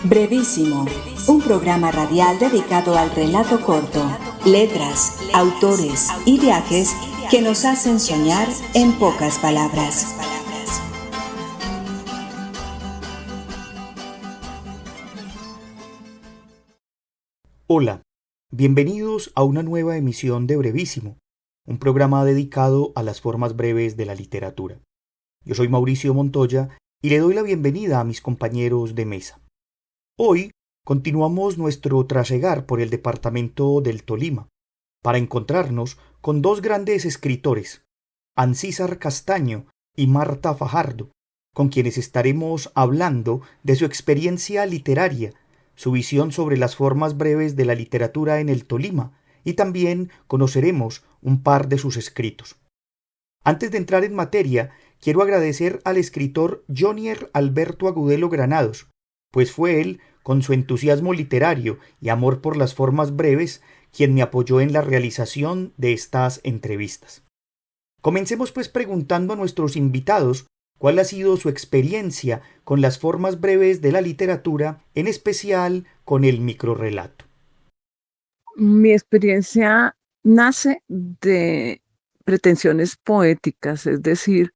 Brevísimo, un programa radial dedicado al relato corto, letras, autores y viajes que nos hacen soñar en pocas palabras. Hola, bienvenidos a una nueva emisión de Brevísimo, un programa dedicado a las formas breves de la literatura. Yo soy Mauricio Montoya y le doy la bienvenida a mis compañeros de mesa. Hoy continuamos nuestro trasegar por el departamento del Tolima para encontrarnos con dos grandes escritores, Ancísar Castaño y Marta Fajardo, con quienes estaremos hablando de su experiencia literaria, su visión sobre las formas breves de la literatura en el Tolima, y también conoceremos un par de sus escritos. Antes de entrar en materia, quiero agradecer al escritor Jonier Alberto Agudelo Granados, pues fue él, con su entusiasmo literario y amor por las formas breves, quien me apoyó en la realización de estas entrevistas. Comencemos pues preguntando a nuestros invitados cuál ha sido su experiencia con las formas breves de la literatura, en especial con el microrrelato. Mi experiencia nace de pretensiones poéticas, es decir,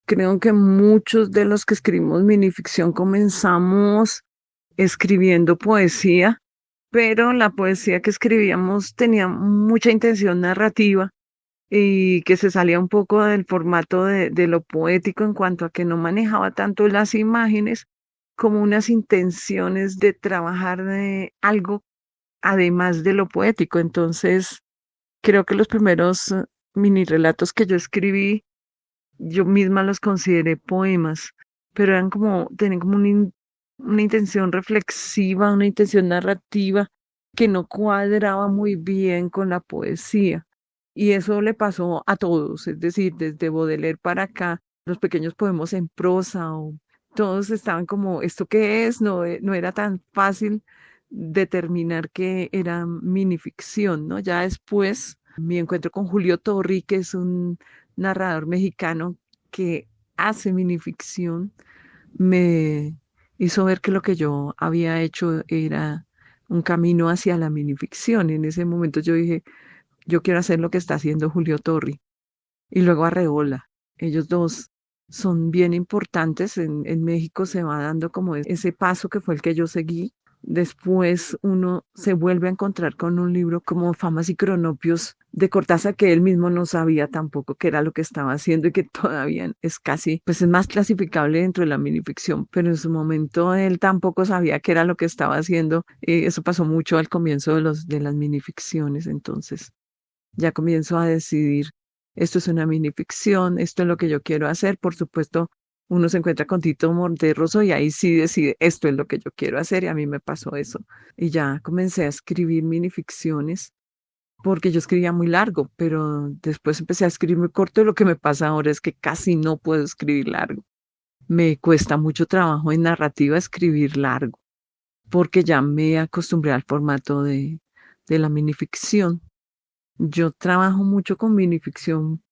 creo que muchos de los que escribimos minificción comenzamos escribiendo poesía, pero la poesía que escribíamos tenía mucha intención narrativa y que se salía un poco del formato de lo poético en cuanto a que no manejaba tanto las imágenes como unas intenciones de trabajar de algo además de lo poético. Entonces, creo que los primeros mini relatos que yo escribí, yo misma los consideré poemas, pero eran como, tenían como una intención reflexiva, una intención narrativa que no cuadraba muy bien con la poesía. Y eso le pasó a todos, es decir, desde Baudelaire para acá, los pequeños poemas en prosa, o todos estaban como, ¿esto qué es? No, no era tan fácil determinar que era minificción, ¿no? Ya después, mi encuentro con Julio Torri, que es un narrador mexicano que hace minificción, me hizo ver que lo que yo había hecho era un camino hacia la minificción. En ese momento yo dije, yo quiero hacer lo que está haciendo Julio Torri. Y luego Arreola. Ellos dos son bien importantes. En México se va dando como ese paso que fue el que yo seguí. Después uno se vuelve a encontrar con un libro como Famas y Cronopios de Cortázar, que él mismo no sabía tampoco qué era lo que estaba haciendo y que todavía es casi, pues es más clasificable dentro de la minificción, pero en su momento él tampoco sabía qué era lo que estaba haciendo. Eso pasó mucho al comienzo de las minificciones. Entonces ya comienzo a decidir, esto es una minificción, esto es lo que yo quiero hacer. Por supuesto, uno se encuentra con Tito Monterroso y ahí sí decide, esto es lo que yo quiero hacer, y a mí me pasó eso. Y ya comencé a escribir minificciones porque yo escribía muy largo, pero después empecé a escribir muy corto, y lo que me pasa ahora es que casi no puedo escribir largo. Me cuesta mucho trabajo en narrativa escribir largo, porque ya me acostumbré al formato de la minificción. Yo trabajo mucho con minificción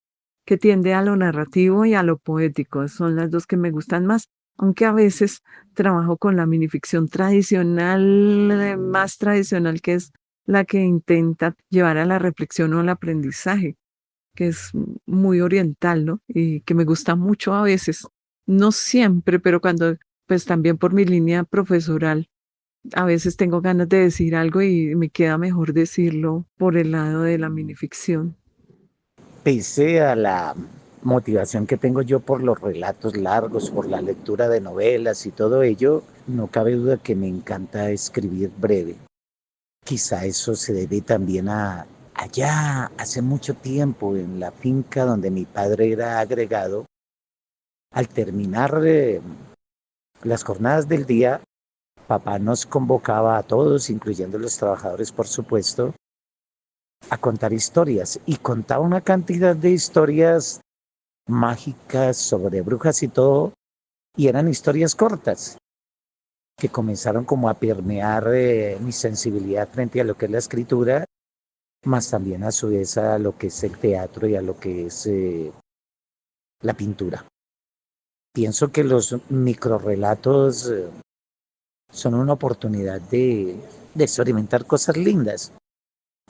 que tiende a lo narrativo y a lo poético. Son las dos que me gustan más, aunque a veces trabajo con la minificción tradicional, más tradicional, que es la que intenta llevar a la reflexión o al aprendizaje, que es muy oriental, ¿no? Y que me gusta mucho a veces. No siempre, pero cuando, pues también por mi línea profesoral, a veces tengo ganas de decir algo y me queda mejor decirlo por el lado de la minificción. Pese a la motivación que tengo yo por los relatos largos, por la lectura de novelas y todo ello, no cabe duda que me encanta escribir breve. Quizá eso se debe también a allá, hace mucho tiempo, en la finca donde mi padre era agregado. Al terminar las jornadas del día, papá nos convocaba a todos, incluyendo los trabajadores, por supuesto, a contar historias, y contaba una cantidad de historias mágicas sobre brujas y todo, y eran historias cortas que comenzaron como a permear mi sensibilidad frente a lo que es la escritura, más también a su vez a lo que es el teatro y a lo que es la pintura. Pienso que los microrrelatos son una oportunidad de experimentar cosas lindas.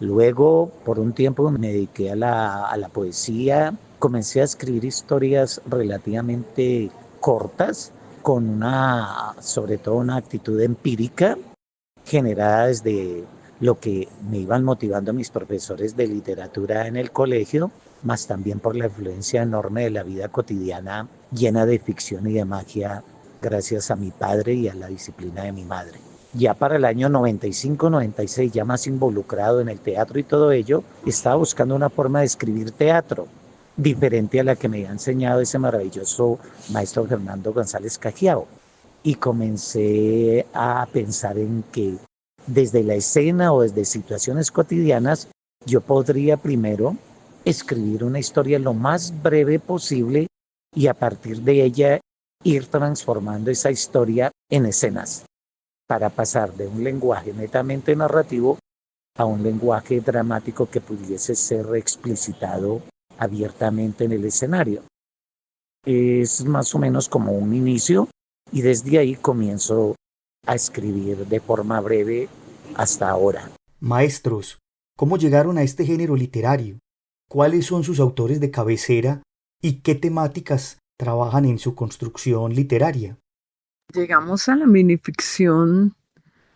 Luego, por un tiempo me dediqué a la poesía, comencé a escribir historias relativamente cortas, con sobre todo una actitud empírica, generada desde lo que me iban motivando mis profesores de literatura en el colegio, más también por la influencia enorme de la vida cotidiana llena de ficción y de magia, gracias a mi padre y a la disciplina de mi madre. Ya para el año 95-96, ya más involucrado en el teatro y todo ello, estaba buscando una forma de escribir teatro diferente a la que me había enseñado ese maravilloso maestro Fernando González Cajiao. Y comencé a pensar en que desde la escena o desde situaciones cotidianas, yo podría primero escribir una historia lo más breve posible y a partir de ella ir transformando esa historia en escenas para pasar de un lenguaje netamente narrativo a un lenguaje dramático que pudiese ser explicitado abiertamente en el escenario. Es más o menos como un inicio y desde ahí comienzo a escribir de forma breve hasta ahora. Maestros, ¿cómo llegaron a este género literario? ¿Cuáles son sus autores de cabecera y qué temáticas trabajan en su construcción literaria? Llegamos a la minificción,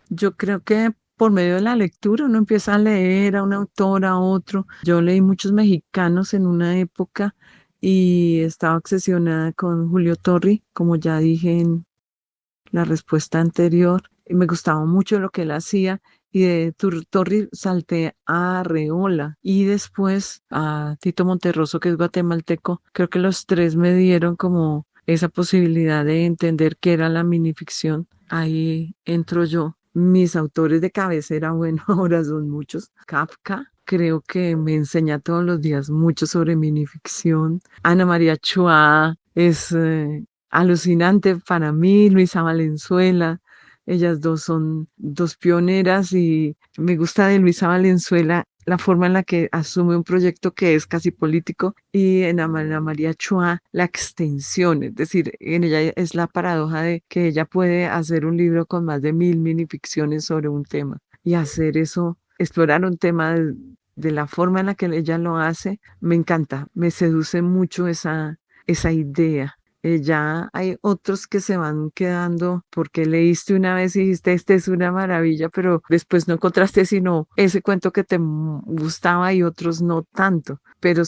yo creo que por medio de la lectura uno empieza a leer a un autor, a otro. Yo leí muchos mexicanos en una época y estaba obsesionada con Julio Torri, como ya dije en la respuesta anterior, y me gustaba mucho lo que él hacía. Y de Torri salté a Arreola y después a Tito Monterroso, que es guatemalteco. Creo que los tres me dieron como esa posibilidad de entender qué era la minificción. Ahí entro yo. Mis autores de cabecera, bueno, ahora son muchos. Kafka, creo que me enseña todos los días mucho sobre minificción. Ana María Chua es alucinante para mí. Luisa Valenzuela. Ellas dos son dos pioneras y me gusta de Luisa Valenzuela la forma en la que asume un proyecto que es casi político y en Ana María Chua la extensión, es decir, en ella es la paradoja de que ella puede hacer un libro con más de 1000 minificciones sobre un tema y hacer eso, explorar un tema de la forma en la que ella lo hace, me encanta, me seduce mucho esa idea. Ya hay otros que se van quedando porque leíste una vez y dijiste, este es una maravilla, pero después no encontraste sino ese cuento que te gustaba y otros no tanto. Pero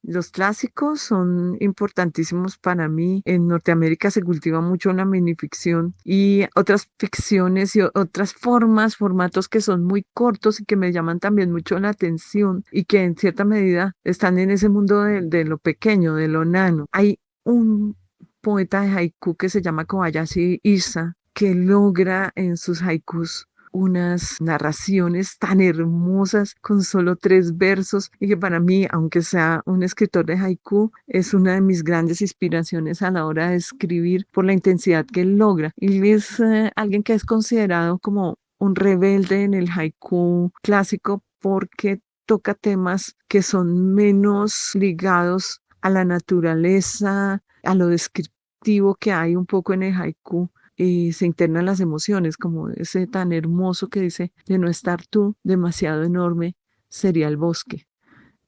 los clásicos son importantísimos para mí. En Norteamérica se cultiva mucho la minificción y otras ficciones y otras formatos que son muy cortos y que me llaman también mucho la atención y que en cierta medida están en ese mundo de lo pequeño, de lo nano. Hay un poeta de haiku que se llama Kobayashi Isa, que logra en sus haikus unas narraciones tan hermosas con solo 3 versos y que para mí, aunque sea un escritor de haiku, es una de mis grandes inspiraciones a la hora de escribir por la intensidad que él logra. Y es alguien que es considerado como un rebelde en el haiku clásico porque toca temas que son menos ligados a la naturaleza, a lo descriptivo que hay un poco en el haiku y se internan las emociones, como ese tan hermoso que dice, de no estar tú, demasiado enorme sería el bosque.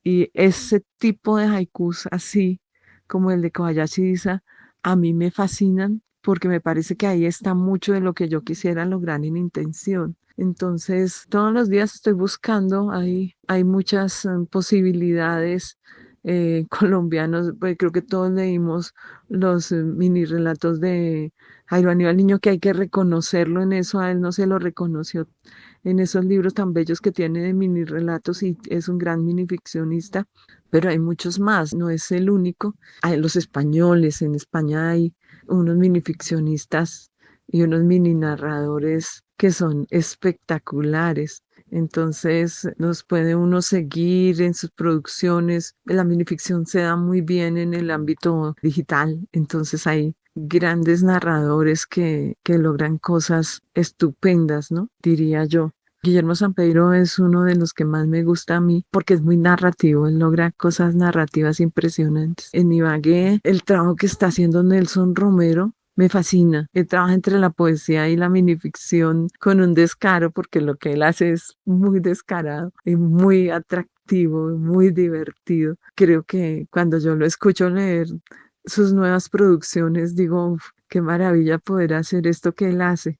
Y ese tipo de haikus así, como el de Kobayashi Isa, a mí me fascinan porque me parece que ahí está mucho de lo que yo quisiera lograr en intención. Entonces, todos los días estoy buscando, hay muchas posibilidades colombianos, pues creo que todos leímos los mini relatos de Jairo Aníbal Niño, que hay que reconocerlo en eso, a él no se lo reconoció en esos libros tan bellos que tiene de mini relatos y es un gran minificcionista, pero hay muchos más, no es el único. Hay los españoles, en España hay unos minificcionistas y unos mini narradores que son espectaculares. Entonces nos puede uno seguir en sus producciones. La minificción se da muy bien en el ámbito digital. Entonces hay grandes narradores que logran cosas estupendas, ¿no? Diría yo. Guillermo Sampeiro es uno de los que más me gusta a mí porque es muy narrativo, él logra cosas narrativas impresionantes. En Ibagué, el trabajo que está haciendo Nelson Romero Me fascina. Él trabaja entre la poesía y la minificción con un descaro, porque lo que él hace es muy descarado y muy atractivo, y muy divertido. Creo que cuando yo lo escucho leer sus nuevas producciones, digo, "Uf, qué maravilla poder hacer esto que él hace".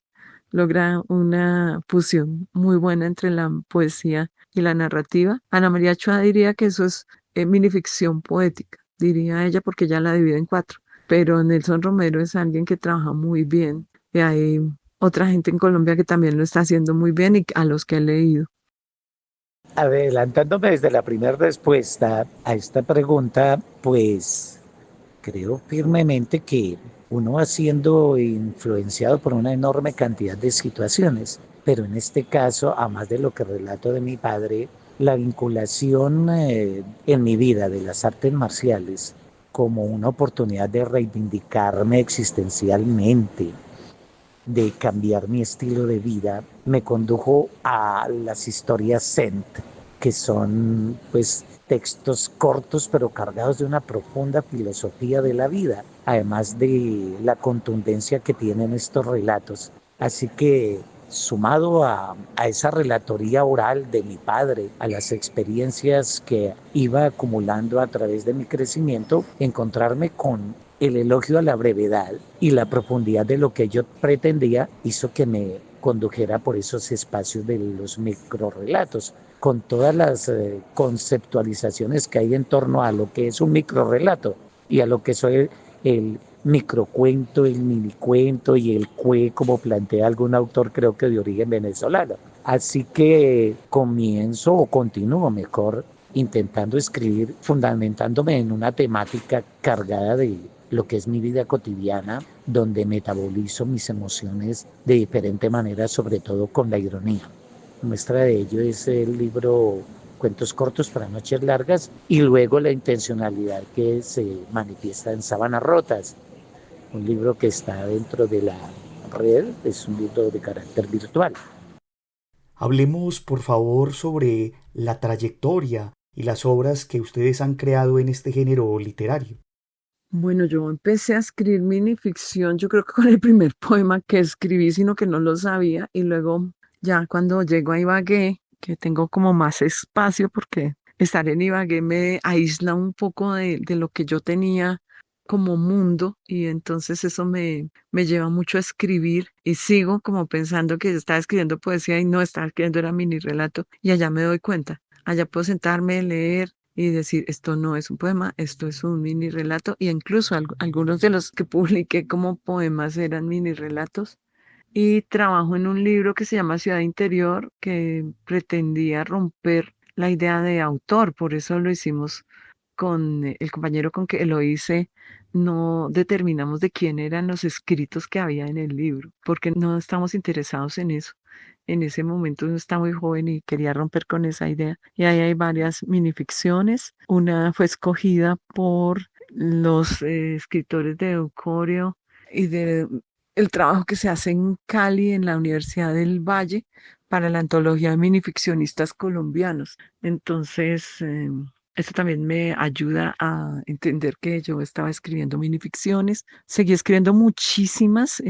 Logra una fusión muy buena entre la poesía y la narrativa. Ana María Chua diría que eso es minificción poética, diría ella, porque ella la divide en cuatro. Pero Nelson Romero es alguien que trabaja muy bien. Y hay otra gente en Colombia que también lo está haciendo muy bien y a los que he leído. Adelantándome desde la primera respuesta a esta pregunta, pues creo firmemente que uno va siendo influenciado por una enorme cantidad de situaciones, pero en este caso, a más de lo que relato de mi padre, la vinculación en mi vida de las artes marciales como una oportunidad de reivindicarme existencialmente, de cambiar mi estilo de vida, me condujo a las historias Zen, que son pues textos cortos pero cargados de una profunda filosofía de la vida, además de la contundencia que tienen estos relatos. Así que sumado a esa relatoría oral de mi padre, a las experiencias que iba acumulando a través de mi crecimiento, encontrarme con el elogio a la brevedad y la profundidad de lo que yo pretendía hizo que me condujera por esos espacios de los microrelatos, con todas las conceptualizaciones que hay en torno a lo que es un microrelato y a lo que soy el microcuento, el minicuento y el cue, como plantea algún autor, creo que de origen venezolano. Así que comienzo o continúo mejor intentando escribir, fundamentándome en una temática cargada de lo que es mi vida cotidiana, donde metabolizo mis emociones de diferente manera, sobre todo con la ironía. Muestra de ello es el libro Cuentos cortos para noches largas y luego la intencionalidad que se manifiesta en Sábanas rotas, un libro que está dentro de la red, es un libro de carácter virtual. Hablemos, por favor, sobre la trayectoria y las obras que ustedes han creado en este género literario. Bueno, yo empecé a escribir minificción, yo creo que con el primer poema que escribí, sino que no lo sabía, y luego ya cuando llego a Ibagué, que tengo como más espacio, porque estar en Ibagué me aísla un poco de lo que yo tenía como mundo, y entonces eso me lleva mucho a escribir, y sigo como pensando que estaba escribiendo poesía y no estaba escribiendo, era mini relato, y allá me doy cuenta, allá puedo sentarme, leer y decir, esto no es un poema, esto es un mini relato, y incluso algunos de los que publiqué como poemas eran mini relatos. Y trabajo en un libro que se llama Ciudad Interior, que pretendía romper la idea de autor, por eso lo hicimos con el compañero con que lo hice. No determinamos de quién eran los escritos que había en el libro, porque no estamos interesados en eso. En ese momento uno está muy joven y quería romper con esa idea. Y ahí hay varias minificciones. Una fue escogida por los escritores de Eucorio y de el trabajo que se hace en Cali, en la Universidad del Valle, para la antología de minificcionistas colombianos. Entonces, esto también me ayuda a entender que yo estaba escribiendo minificciones. Seguí escribiendo muchísimas,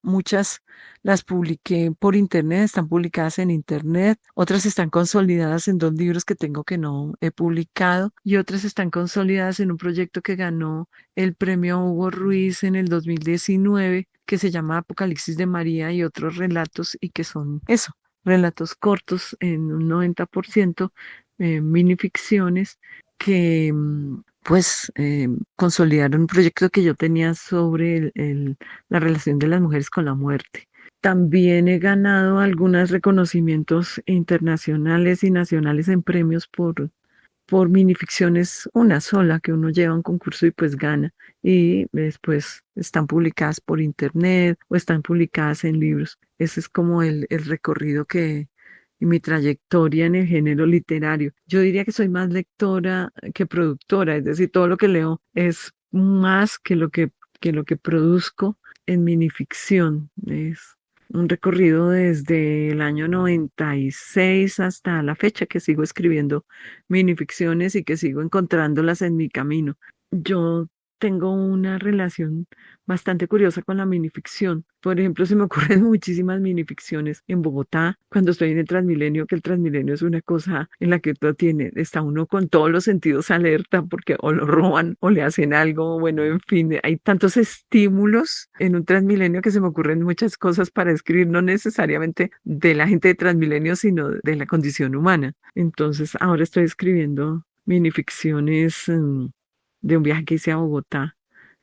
muchas las publiqué por internet, están publicadas en internet, otras están consolidadas en dos libros que tengo que no he publicado y otras están consolidadas en un proyecto que ganó el premio Hugo Ruiz en el 2019, que se llama Apocalipsis de María y otros relatos y que son eso, relatos cortos en un 90%, minificciones que pues consolidaron un proyecto que yo tenía sobre la relación de las mujeres con la muerte. También he ganado algunos reconocimientos internacionales y nacionales en premios por minificciones, una sola que uno lleva a un concurso y pues gana. Y después están publicadas por internet o están publicadas en libros. Ese es como el recorrido y mi trayectoria en el género literario. Yo diría que soy más lectora que productora, es decir, todo lo que leo es más que lo que produzco en minificción. Es un recorrido desde el año 96 hasta la fecha que sigo escribiendo minificciones y que sigo encontrándolas en mi camino. Yo tengo una relación bastante curiosa con la minificción. Por ejemplo, se me ocurren muchísimas minificciones en Bogotá cuando estoy en el Transmilenio, que el Transmilenio es una cosa en la que está uno con todos los sentidos alerta porque o lo roban o le hacen algo, bueno, en fin, hay tantos estímulos en un Transmilenio que se me ocurren muchas cosas para escribir, no necesariamente de la gente de Transmilenio, sino de la condición humana. Entonces, ahora estoy escribiendo minificciones de un viaje que hice a Bogotá.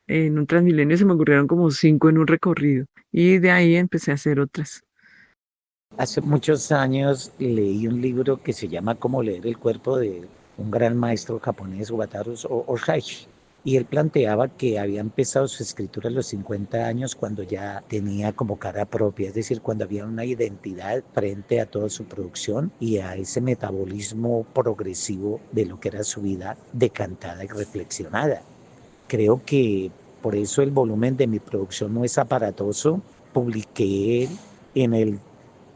En un Transmilenio se me ocurrieron como 5 en un recorrido y de ahí empecé a hacer otras. Hace muchos años leí un libro que se llama Cómo leer el cuerpo de un gran maestro japonés, Wataru Oshaishi. Y él planteaba que había empezado su escritura a los 50 años cuando ya tenía como cara propia, es decir, cuando había una identidad frente a toda su producción y a ese metabolismo progresivo de lo que era su vida decantada y reflexionada. Creo que por eso el volumen de mi producción no es aparatoso. Publiqué en el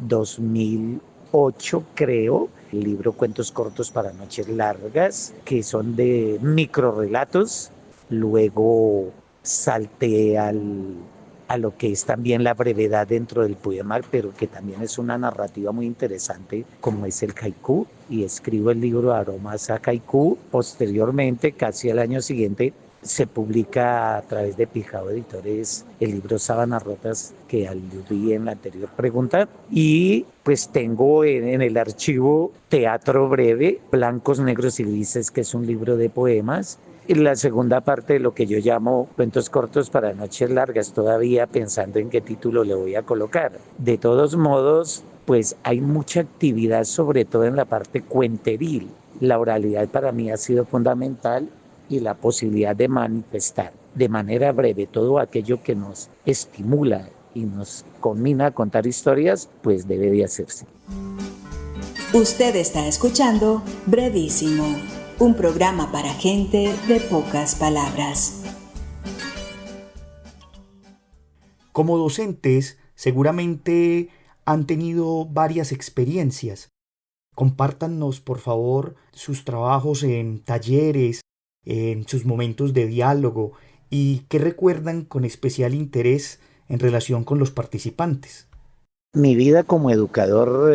2008, creo, el libro Cuentos cortos para noches largas, que son de microrrelatos. Luego salté a lo que es también la brevedad dentro del poema, pero que también es una narrativa muy interesante, como es el haiku, y escribo el libro Aromas a Haiku. Posteriormente, casi al año siguiente, se publica a través de Pijao Editores el libro Sábanas Rotas, que aludí en la anterior pregunta, y pues tengo en el archivo Teatro Breve, Blancos, Negros y Grises, que es un libro de poemas, y la segunda parte de lo que yo llamo Cuentos cortos para noches largas, todavía pensando en qué título le voy a colocar. De todos modos, pues hay mucha actividad, sobre todo en la parte cuenteril. La oralidad para mí ha sido fundamental y la posibilidad de manifestar de manera breve todo aquello que nos estimula y nos conmina a contar historias, pues debe de hacerse. Usted está escuchando Brevísimo, un programa para gente de pocas palabras. Como docentes, seguramente han tenido varias experiencias. Compártanos, por favor, sus trabajos en talleres, en sus momentos de diálogo y qué recuerdan con especial interés en relación con los participantes. Mi vida como educador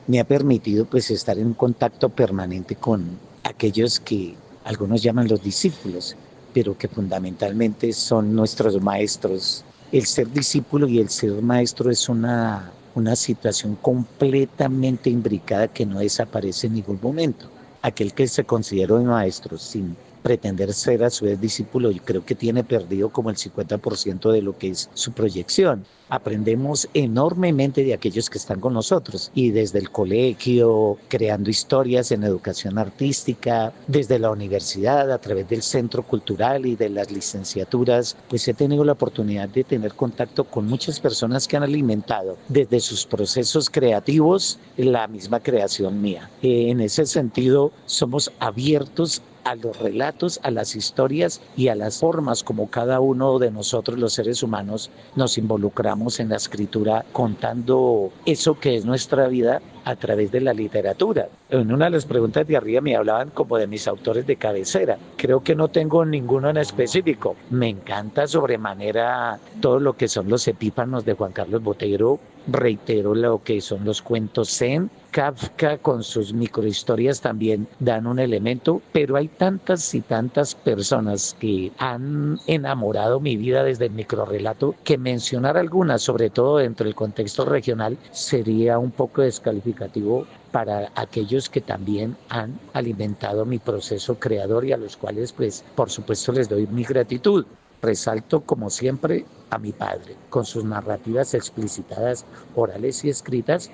me ha permitido pues estar en contacto permanente con aquellos que algunos llaman los discípulos, pero que fundamentalmente son nuestros maestros. El ser discípulo y el ser maestro es una situación completamente imbricada que no desaparece en ningún momento. Aquel que se considera un maestro sin pretender ser a su vez discípulo, yo creo que tiene perdido como el 50% de lo que es su proyección. Aprendemos enormemente de aquellos que están con nosotros y desde el colegio, creando historias en educación artística, desde la universidad, a través del centro cultural y de las licenciaturas, pues he tenido la oportunidad de tener contacto con muchas personas que han alimentado desde sus procesos creativos la misma creación mía. En ese sentido, somos abiertos a los relatos, a las historias y a las formas como cada uno de nosotros los seres humanos nos involucramos en la escritura contando eso que es nuestra vida a través de la literatura. En una de las preguntas de arriba me hablaban como de mis autores de cabecera. Creo que no tengo ninguno en específico. Me encanta sobremanera todo lo que son los epífanos de Juan Carlos Botero. Reitero lo que son los cuentos zen. Kafka con sus microhistorias también dan un elemento, pero hay tantas y tantas personas que han enamorado mi vida desde el microrrelato que mencionar algunas, sobre todo dentro del contexto regional, sería un poco descalificativo para aquellos que también han alimentado mi proceso creador y a los cuales, pues, por supuesto, les doy mi gratitud. Resalto, como siempre, a mi padre, con sus narrativas explicitadas, orales y escritas,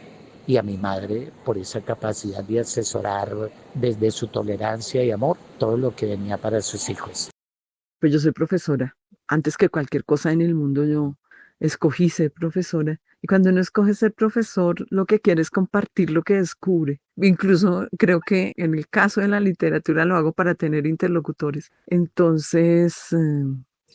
y a mi madre por esa capacidad de asesorar desde su tolerancia y amor todo lo que venía para sus hijos. Pues yo soy profesora. Antes que cualquier cosa en el mundo, yo escogí ser profesora. Y cuando uno escoge ser profesor, lo que quiere es compartir lo que descubre. Incluso creo que en el caso de la literatura lo hago para tener interlocutores. Entonces,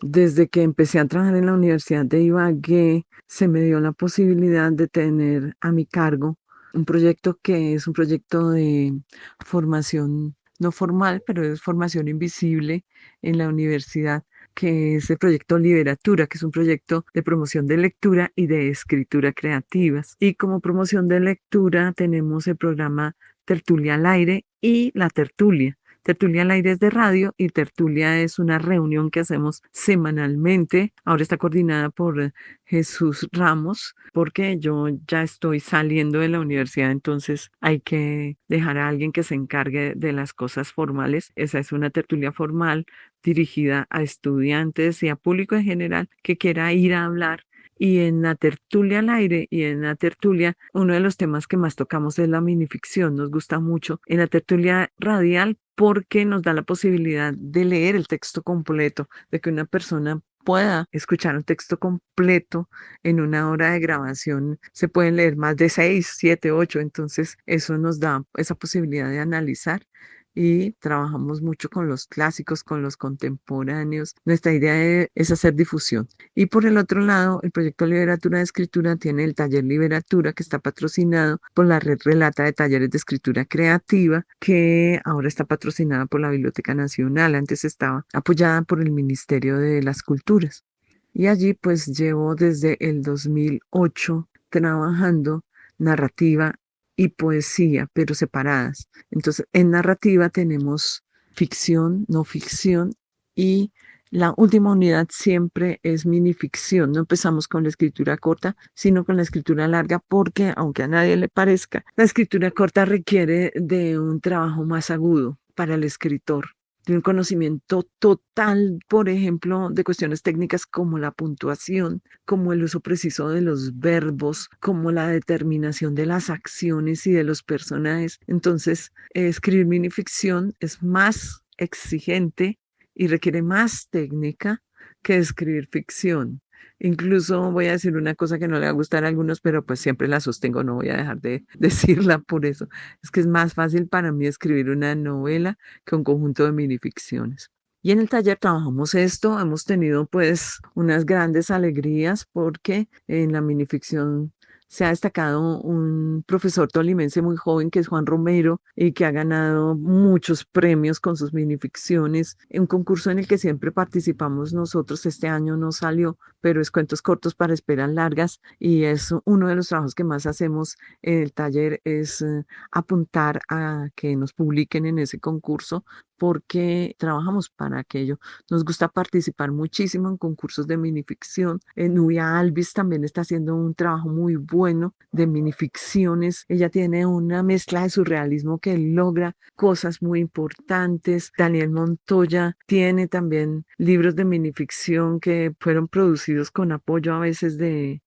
desde que empecé a trabajar en la Universidad de Ibagué, se me dio la posibilidad de tener a mi cargo un proyecto que es un proyecto de formación no formal, pero es formación invisible en la universidad, que es el proyecto Liberatura, que es un proyecto de promoción de lectura y de escritura creativas. Y como promoción de lectura tenemos el programa Tertulia al Aire y La Tertulia. Tertulia al Aire es de radio y Tertulia es una reunión que hacemos semanalmente. Ahora está coordinada por Jesús Ramos, porque yo ya estoy saliendo de la universidad, entonces hay que dejar a alguien que se encargue de las cosas formales. Esa es una tertulia formal dirigida a estudiantes y a público en general que quiera ir a hablar. Y en la tertulia al aire y en la tertulia, uno de los temas que más tocamos es la minificción. Nos gusta mucho en la tertulia radial porque nos da la posibilidad de leer el texto completo, de que una persona pueda escuchar un texto completo en una hora de grabación. Se pueden leer más de 6, 7, 8, entonces eso nos da esa posibilidad de analizar y trabajamos mucho con los clásicos, con los contemporáneos. Nuestra idea es hacer difusión. Y por el otro lado, el proyecto Liberatura de Escritura tiene el taller Liberatura, que está patrocinado por la Red Relata de Talleres de Escritura Creativa, que ahora está patrocinada por la Biblioteca Nacional. Antes estaba apoyada por el Ministerio de las Culturas. Y allí pues llevo desde el 2008 trabajando narrativa y poesía, pero separadas. Entonces, en narrativa tenemos ficción, no ficción y la última unidad siempre es minificción. No empezamos con la escritura corta, sino con la escritura larga, porque aunque a nadie le parezca, la escritura corta requiere de un trabajo más agudo para el escritor, de un conocimiento total, por ejemplo, de cuestiones técnicas como la puntuación, como el uso preciso de los verbos, como la determinación de las acciones y de los personajes. Entonces, escribir minificción es más exigente y requiere más técnica que escribir ficción. Incluso voy a decir una cosa que no le va a gustar a algunos, pero pues siempre la sostengo, no voy a dejar de decirla por eso. Es que es más fácil para mí escribir una novela que un conjunto de minificciones. Y en el taller trabajamos esto, hemos tenido pues unas grandes alegrías porque en la minificción se ha destacado un profesor tolimense muy joven que es Juan Romero y que ha ganado muchos premios con sus minificciones. Un concurso en el que siempre participamos nosotros, este año no salió, pero es Cuentos cortos para esperas largas y es uno de los trabajos que más hacemos en el taller es apuntar a que nos publiquen en ese concurso porque trabajamos para aquello. Nos gusta participar muchísimo en concursos de minificción. Nubia Alvis también está haciendo un trabajo muy bueno de minificciones. Ella tiene una mezcla de surrealismo que logra cosas muy importantes. Daniel Montoya tiene también libros de minificción que fueron producidos con apoyo a veces del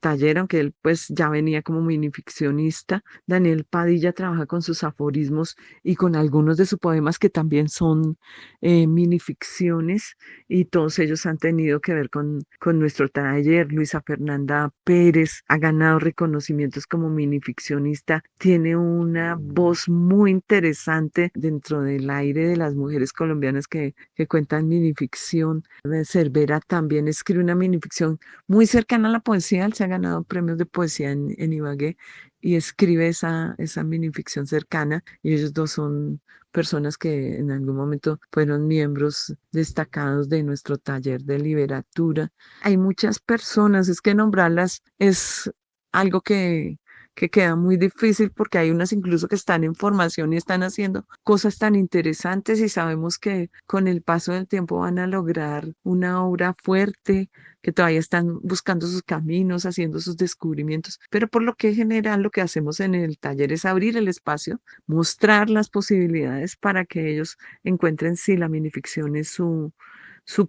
taller, aunque él pues ya venía como minificcionista. Daniel Padilla trabaja con sus aforismos y con algunos de sus poemas que también son minificciones y todos ellos han tenido que ver con nuestro taller. Luisa Fernanda Pérez ha ganado reconocimientos como minificcionista, tiene una voz muy interesante dentro del aire de las mujeres colombianas que cuentan minificción. Cervera también escribe una minificción muy cercana a la poesía, él se ha ganado premios de poesía en Ibagué y escribe esa minificción cercana y ellos dos son personas que en algún momento fueron miembros destacados de nuestro taller de literatura. Hay muchas personas, es que nombrarlas es algo que queda muy difícil porque hay unas incluso que están en formación y están haciendo cosas tan interesantes y sabemos que con el paso del tiempo van a lograr una obra fuerte, que todavía están buscando sus caminos, haciendo sus descubrimientos, pero por lo que general lo que hacemos en el taller es abrir el espacio, mostrar las posibilidades para que ellos encuentren si la minificción es su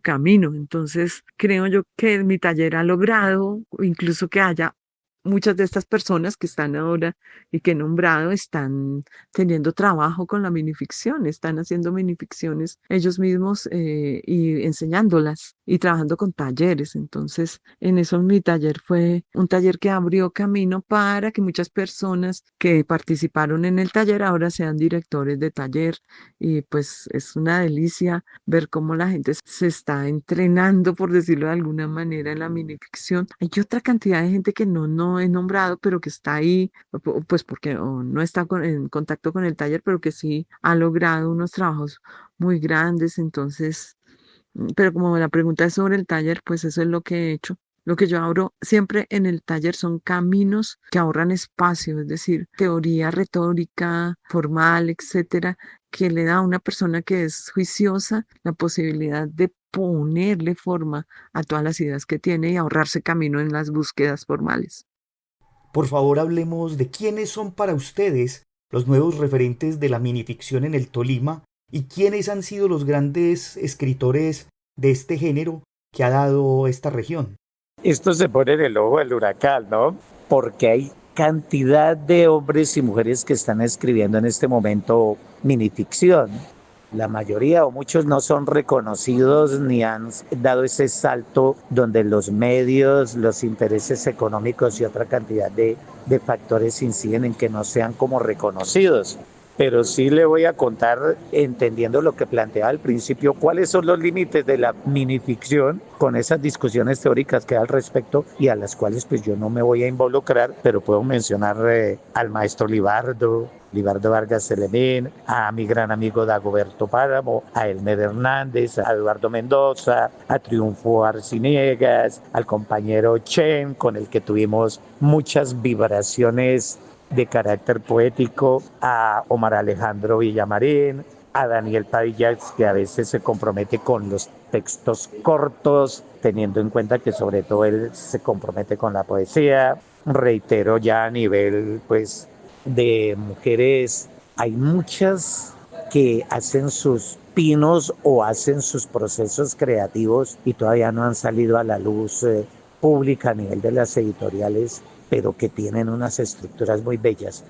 camino. Entonces, creo yo que mi taller ha logrado, incluso que haya muchas de estas personas que están ahora y que he nombrado están teniendo trabajo con la minificción, están haciendo minificciones ellos mismos y enseñándolas y trabajando con talleres. Entonces, en eso mi taller fue un taller que abrió camino para que muchas personas que participaron en el taller ahora sean directores de taller y pues es una delicia ver cómo la gente se está entrenando, por decirlo de alguna manera, en la minificción. Hay otra cantidad de gente que no he nombrado, pero que está ahí, pues porque o no está en contacto con el taller, pero que sí ha logrado unos trabajos muy grandes. Entonces, Pero como la pregunta es sobre el taller, pues eso es lo que he hecho. Lo que yo abro siempre en el taller son caminos que ahorran espacio, es decir, teoría retórica, formal, etcétera, que le da a una persona que es juiciosa la posibilidad de ponerle forma a todas las ideas que tiene y ahorrarse camino en las búsquedas formales. Por favor, hablemos de quiénes son para ustedes los nuevos referentes de la minificción en el Tolima y quiénes han sido los grandes escritores de este género que ha dado esta región. Esto se pone en el ojo del huracán, ¿no? Porque hay cantidad de hombres y mujeres que están escribiendo en este momento minificción. La mayoría o muchos no son reconocidos ni han dado ese salto donde los medios, los intereses económicos y otra cantidad de factores inciden en que no sean como reconocidos. Pero sí le voy a contar, entendiendo lo que planteaba al principio, cuáles son los límites de la minificción con esas discusiones teóricas que hay al respecto y a las cuales pues yo no me voy a involucrar, pero puedo mencionar al maestro Libardo Vargas Celemín, a mi gran amigo Dagoberto Páramo, a Elmer Hernández, a Eduardo Mendoza, a Triunfo Arciniegas, al compañero Chen, con el que tuvimos muchas vibraciones de carácter poético, a Omar Alejandro Villamarín, a Daniel Padilla, que a veces se compromete con los textos cortos, teniendo en cuenta que sobre todo él se compromete con la poesía. Reitero, ya a nivel pues de mujeres, hay muchas que hacen sus pinos o hacen sus procesos creativos y todavía no han salido a la luz pública a nivel de las editoriales, pero que tienen unas estructuras muy bellas.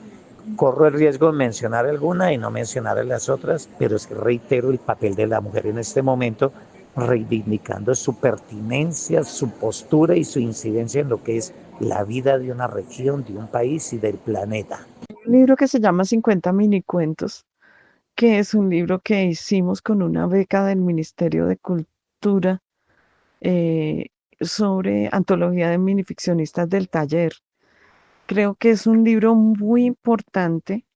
Corro el riesgo de mencionar alguna y no mencionar a las otras, pero es que reitero el papel de la mujer en este momento, reivindicando su pertinencia, su postura y su incidencia en lo que es la vida de una región, de un país y del planeta. Un libro que se llama 50 minicuentos, que es un libro que hicimos con una beca del Ministerio de Cultura eh, sobre antología de minificcionistas del taller. Creo que es un libro muy importante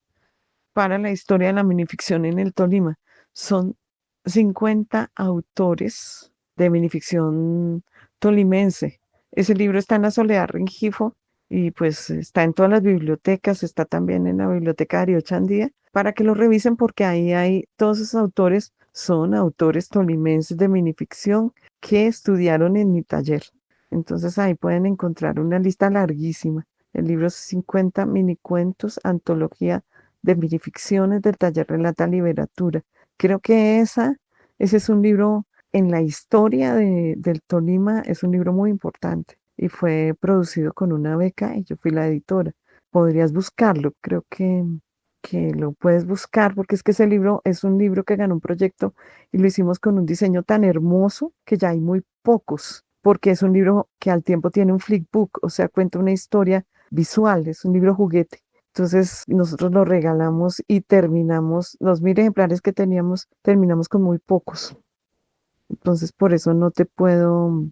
para la historia de la minificción en el Tolima. Son 50 autores de minificción tolimense. Ese libro está en la Soledad Rengifo y pues está en todas las bibliotecas, está también en la biblioteca Darío Chandía, para que lo revisen porque ahí hay todos esos autores, son autores tolimenses de minificción que estudiaron en mi taller. Entonces ahí pueden encontrar una lista larguísima. El libro es 50 minicuentos, antología de minificciones del taller Relata Literatura. Creo que ese es un libro en la historia del Tolima, es un libro muy importante y fue producido con una beca y yo fui la editora. Podrías buscarlo, creo que lo puedes buscar porque es que ese libro es un libro que ganó un proyecto y lo hicimos con un diseño tan hermoso que ya hay muy pocos, porque es un libro que al tiempo tiene un flipbook, o sea, cuenta una historia visual, es un libro juguete. Entonces nosotros lo regalamos y terminamos, los 1000 ejemplares que teníamos, terminamos con muy pocos. Entonces por eso no te puedo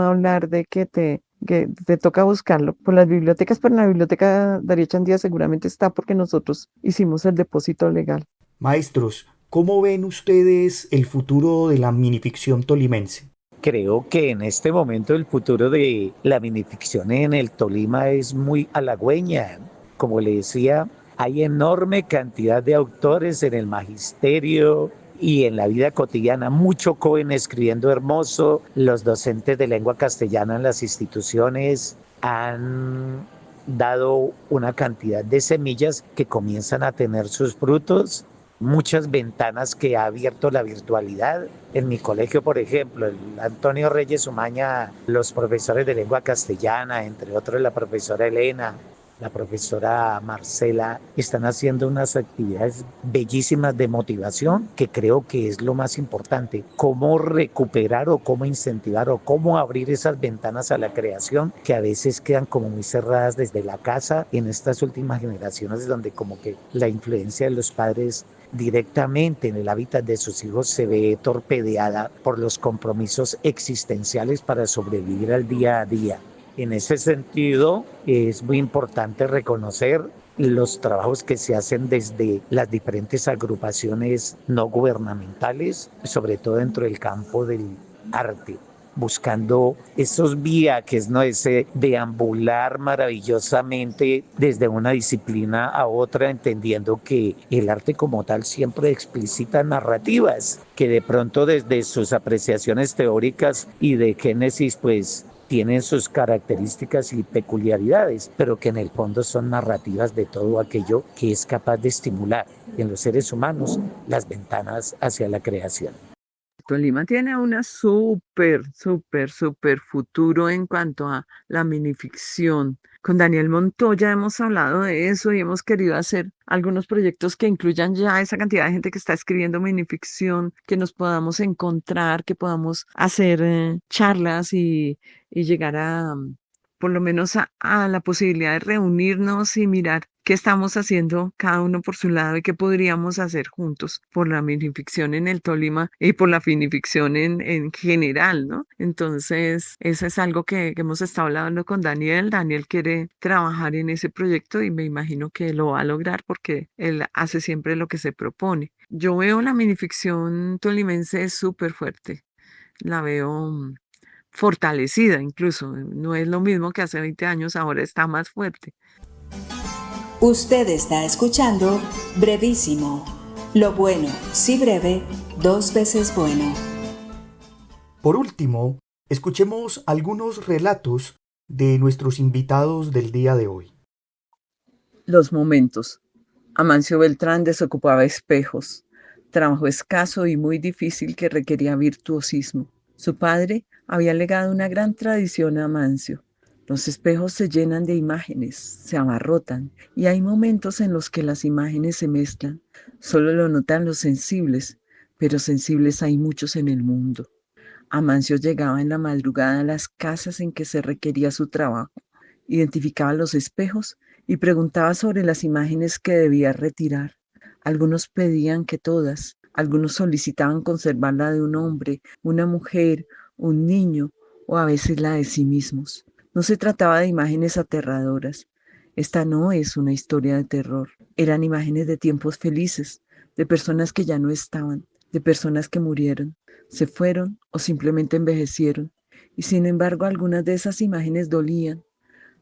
hablar de que te toca buscarlo por las bibliotecas, pero en la biblioteca Darío Chandía seguramente está porque nosotros hicimos el depósito legal. Maestros, ¿cómo ven ustedes el futuro de la minificción tolimense? Creo que en este momento el futuro de la minificción en el Tolima es muy halagüeña. Como le decía, hay enorme cantidad de autores en el magisterio y en la vida cotidiana, mucho joven escribiendo hermoso. Los docentes de lengua castellana en las instituciones han dado una cantidad de semillas que comienzan a tener sus frutos, muchas ventanas que ha abierto la virtualidad. En mi colegio, por ejemplo, el Antonio Reyes Umaña, los profesores de lengua castellana, entre otros la profesora Elena, la profesora Marcela, están haciendo unas actividades bellísimas de motivación que creo que es lo más importante. Cómo recuperar o cómo incentivar o cómo abrir esas ventanas a la creación que a veces quedan como muy cerradas desde la casa en estas últimas generaciones donde como que la influencia de los padres directamente en el hábitat de sus hijos se ve torpedeada por los compromisos existenciales para sobrevivir al día a día. En ese sentido, es muy importante reconocer los trabajos que se hacen desde las diferentes agrupaciones no gubernamentales, sobre todo dentro del campo del arte, buscando esos viajes, ¿no? Ese deambular maravillosamente desde una disciplina a otra, entendiendo que el arte como tal siempre explicita narrativas, que de pronto desde sus apreciaciones teóricas y de génesis, pues tienen sus características y peculiaridades, pero que en el fondo son narrativas de todo aquello que es capaz de estimular en los seres humanos las ventanas hacia la creación. Tolima tiene una súper futuro en cuanto a la minificción. Con Daniel Montoya hemos hablado de eso y hemos querido hacer algunos proyectos que incluyan ya esa cantidad de gente que está escribiendo minificción, que nos podamos encontrar, que podamos hacer charlas y llegar a, por lo menos a la posibilidad de reunirnos y mirar qué estamos haciendo cada uno por su lado y qué podríamos hacer juntos por la minificción en el Tolima y por la finificción en general, ¿no? Entonces, eso es algo que hemos estado hablando con Daniel. Daniel quiere trabajar en ese proyecto y me imagino que lo va a lograr porque él hace siempre lo que se propone. Yo veo la minificción tolimense súper fuerte. La veo fortalecida incluso. No es lo mismo que hace 20 años, ahora está más fuerte. Usted está escuchando Brevísimo. Lo bueno, si breve, 2 veces bueno. Por último, escuchemos algunos relatos de nuestros invitados del día de hoy. Los momentos. Amancio Beltrán desocupaba espejos. Trabajo escaso y muy difícil que requería virtuosismo. Su padre había legado una gran tradición a Amancio. Los espejos se llenan de imágenes, se abarrotan, y hay momentos en los que las imágenes se mezclan. Solo lo notan los sensibles, pero sensibles hay muchos en el mundo. Amancio llegaba en la madrugada a las casas en que se requería su trabajo, identificaba los espejos y preguntaba sobre las imágenes que debía retirar. Algunos pedían que todas, algunos solicitaban conservar la de un hombre, una mujer, un niño, o a veces la de sí mismos. No se trataba de imágenes aterradoras. Esta no es una historia de terror. Eran imágenes de tiempos felices, de personas que ya no estaban, de personas que murieron, se fueron o simplemente envejecieron. Y sin embargo, algunas de esas imágenes dolían.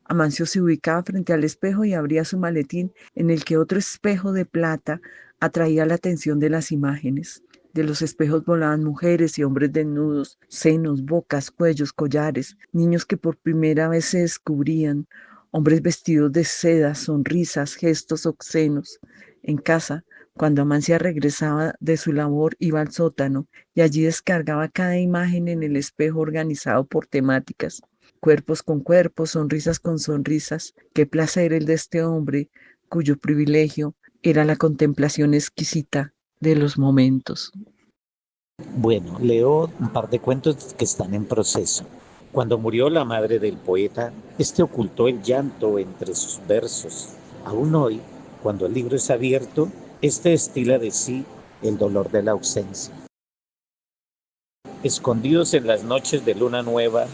Amancio se ubicaba frente al espejo y abría su maletín en el que otro espejo de plata atraía la atención de las imágenes. De los espejos volaban mujeres y hombres desnudos, senos, bocas, cuellos, collares, niños que por primera vez se descubrían, hombres vestidos de seda, sonrisas, gestos obscenos. En casa, cuando Amancia regresaba de su labor, iba al sótano y allí descargaba cada imagen en el espejo organizado por temáticas. Cuerpos con cuerpos, sonrisas con sonrisas. Qué placer el de este hombre, cuyo privilegio era la contemplación exquisita de los momentos. Bueno, leo un par de cuentos que están en proceso. Cuando murió la madre del poeta, este ocultó el llanto entre sus versos. Aún hoy, cuando el libro es abierto, este destila de sí el dolor de la ausencia. Escondidos en las noches de luna nueva,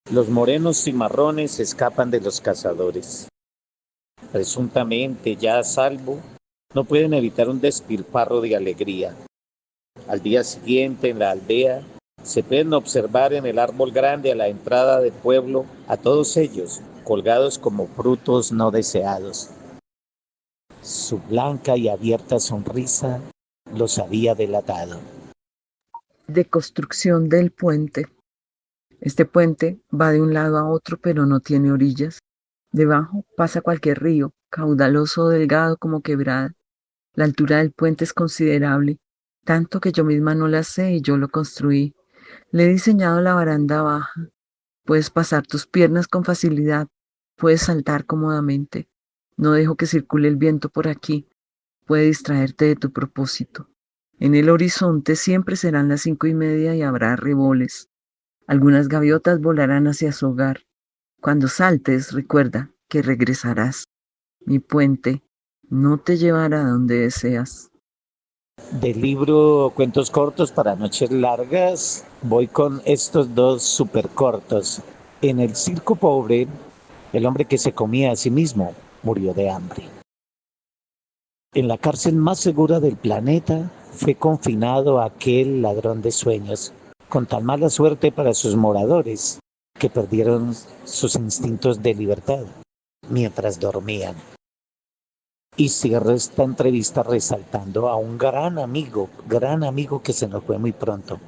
los morenos cimarrones escapan de los cazadores. Presuntamente ya a salvo, no pueden evitar un despilfarro de alegría. Al día siguiente, en la aldea, se pueden observar en el árbol grande a la entrada del pueblo a todos ellos, colgados como frutos no deseados. Su blanca y abierta sonrisa los había delatado. Deconstrucción del puente. Este puente va de un lado a otro, pero no tiene orillas. Debajo pasa cualquier río, caudaloso o delgado como quebrada. La altura del puente es considerable, tanto que yo misma no la sé y yo lo construí. Le he diseñado la baranda baja. Puedes pasar tus piernas con facilidad, puedes saltar cómodamente. No dejo que circule el viento por aquí. Puede distraerte de tu propósito. En el horizonte siempre serán las 5:30 y habrá arreboles. Algunas gaviotas volarán hacia su hogar. Cuando saltes, recuerda que regresarás. Mi puente no te llevará a donde deseas. Del libro Cuentos cortos para noches largas, voy con estos dos súper cortos. En el circo pobre, el hombre que se comía a sí mismo murió de hambre. En la cárcel más segura del planeta fue confinado aquel ladrón de sueños, con tan mala suerte para sus moradores que perdieron sus instintos de libertad mientras dormían. Y cierro esta entrevista resaltando a un gran amigo que se nos fue muy pronto.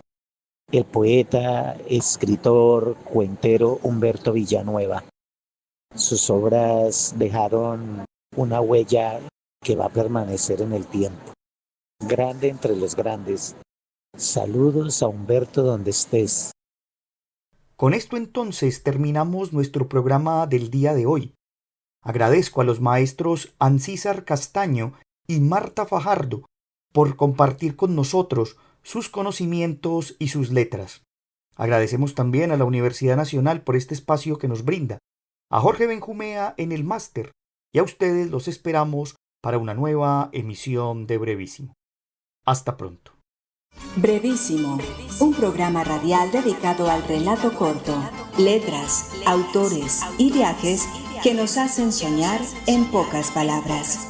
El poeta, escritor, cuentero Humberto Villanueva. Sus obras dejaron una huella que va a permanecer en el tiempo. Grande entre los grandes. Saludos a Humberto donde estés. Con esto entonces terminamos nuestro programa del día de hoy. Agradezco a los maestros Ancísar Castaño y Marta Fajardo por compartir con nosotros sus conocimientos y sus letras. Agradecemos también a la Universidad Nacional por este espacio que nos brinda, a Jorge Benjumea en el máster, y a ustedes los esperamos para una nueva emisión de Brevísimo. Hasta pronto. Brevísimo, un programa radial dedicado al relato corto, letras, autores y viajes que nos hacen soñar en pocas palabras.